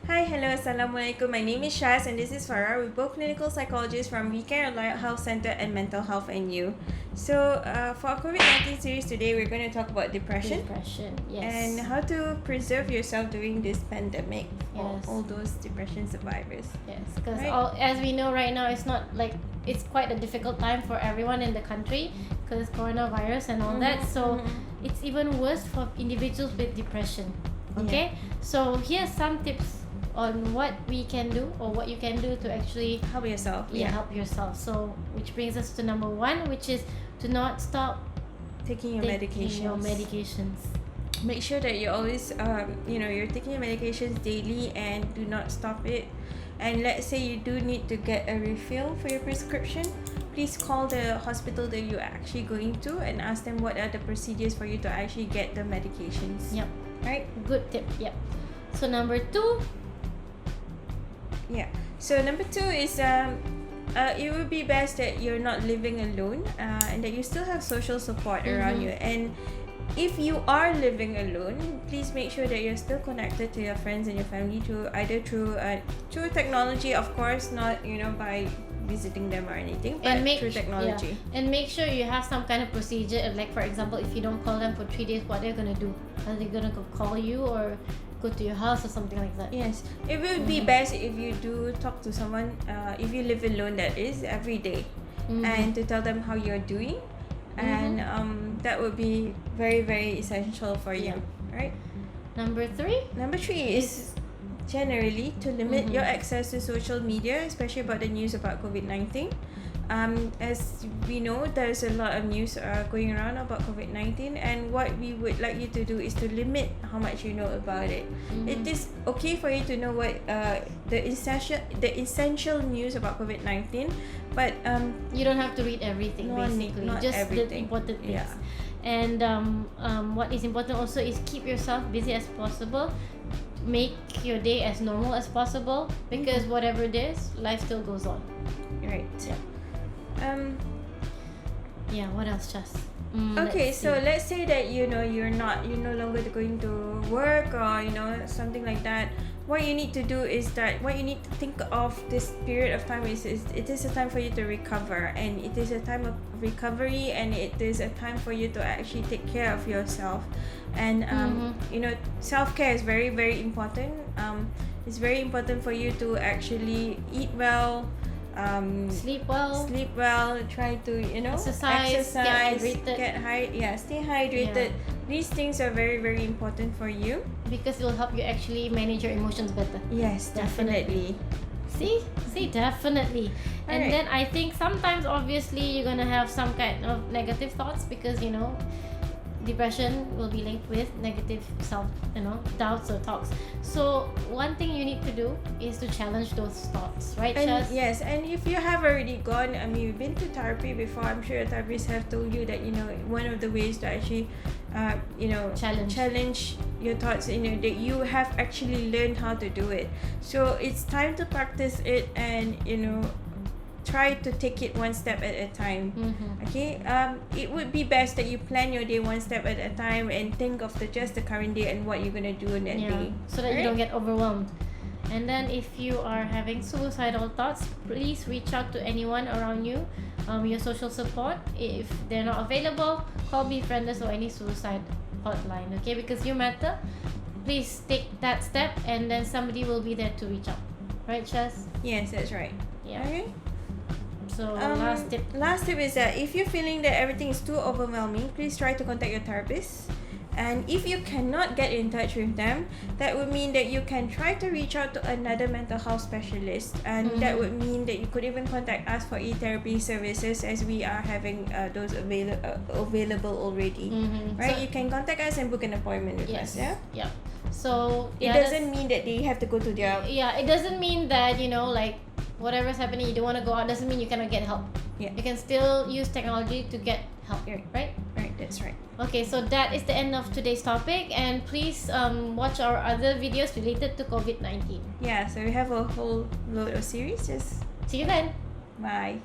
Hi, hello, assalamualaikum. My name is Shaz and this is Farah. We're both clinical psychologists from WeCare Health Center and Mental Health and You. So, for our COVID-19 series today, we're going to talk about depression. Yes. And how to preserve yourself during this pandemic for Yes. all those depression survivors. Yes, because Right. as we know right now, it's quite a difficult time for everyone in the country because coronavirus and all that. So it's even worse for individuals with depression. Okay, so here's some tips on what we can do or what you can do to actually Help yourself. help yourself. So which brings us to number one, which is to not stop Taking your taking medications. Make sure that you're always you're taking your medications daily and do not stop it. And let's say you do need to get a refill for your prescription, please call the hospital that you're actually going to and ask them what are the procedures for you to actually get the medications. Yep. Right? Good tip. Yep. So number two. Yeah. So number two is it would be best that you're not living alone and that you still have social support around you. And if you are living alone, please make sure that you're still connected to your friends and your family through technology, of course, not by visiting them or anything, but through technology. And make sure you have some kind of procedure. Like for example, if you don't call them for 3 days, what they're gonna do? Are they gonna go call you or go to your house or something like that? Yes, it would be best if you do talk to someone, if you live alone, that is, every day, and to tell them how you're doing, and that would be very, very essential for you, right? Number three is generally to limit your access to social media, especially about the news about COVID-19. As we know, there's a lot of news going around about COVID-19, and what we would like you to do is to limit how much you know about it. It is okay for you to know what the essential news about COVID-19, but you don't have to read everything. Basically, not just everything. the important things. Yeah. And what is important also is keep yourself busy as possible. Make your day as normal as possible, because whatever it is, life still goes on. Right. Yeah. What else, Just? Okay, so let's say that you're no longer going to work or something like that. What you need to do is that what you need to think of this period of time is it is a time for you to recover, and it is a time of recovery, and it is a time for you to actually take care of yourself. And self-care is very, very important. It's very important for you to actually eat well, sleep well, try to exercise, get hydrated, stay hydrated. These things are very, very important for you because it will help you actually manage your emotions better. Yes, definitely. See, definitely. And Alright. then I think sometimes obviously you're gonna have some kind of negative thoughts because depression will be linked with negative doubts or talks. So one thing you need to do is to challenge those thoughts, right, Shaz? Yes, and if you have already gone, you've been to therapy before, I'm sure your therapist have told you that one of the ways to actually challenge your thoughts, that you have actually learned how to do it. So it's time to practice it and try to take it one step at a time. Okay, it would be best that you plan your day one step at a time and think of just the current day and what you're gonna do in that day, so that you don't get overwhelmed. And then if you are having suicidal thoughts, please reach out to anyone around you, your social support. If they're not available, call Befrienders or any suicide hotline, okay? Because you matter. Please take that step, and then somebody will be there to reach out, right, Shaz? Yes, that's right. Yeah. Okay. So last tip is that if you're feeling that everything is too overwhelming, please try to contact your therapist. And if you cannot get in touch with them, that would mean that you can try to reach out to another mental health specialist, and that would mean that you could even contact us for e-therapy services, as we are having those available already. Right? So you can contact us and book an appointment with us. Yeah. So it doesn't mean that they have to go to their. Yeah, it doesn't mean that whatever's happening, you don't want to go out, doesn't mean you cannot get help. Yeah. You can still use technology to get help, right? Right, that's right. Okay, so that is the end of today's topic, and please watch our other videos related to COVID-19. Yeah, so we have a whole load of series. Just see you then. bye.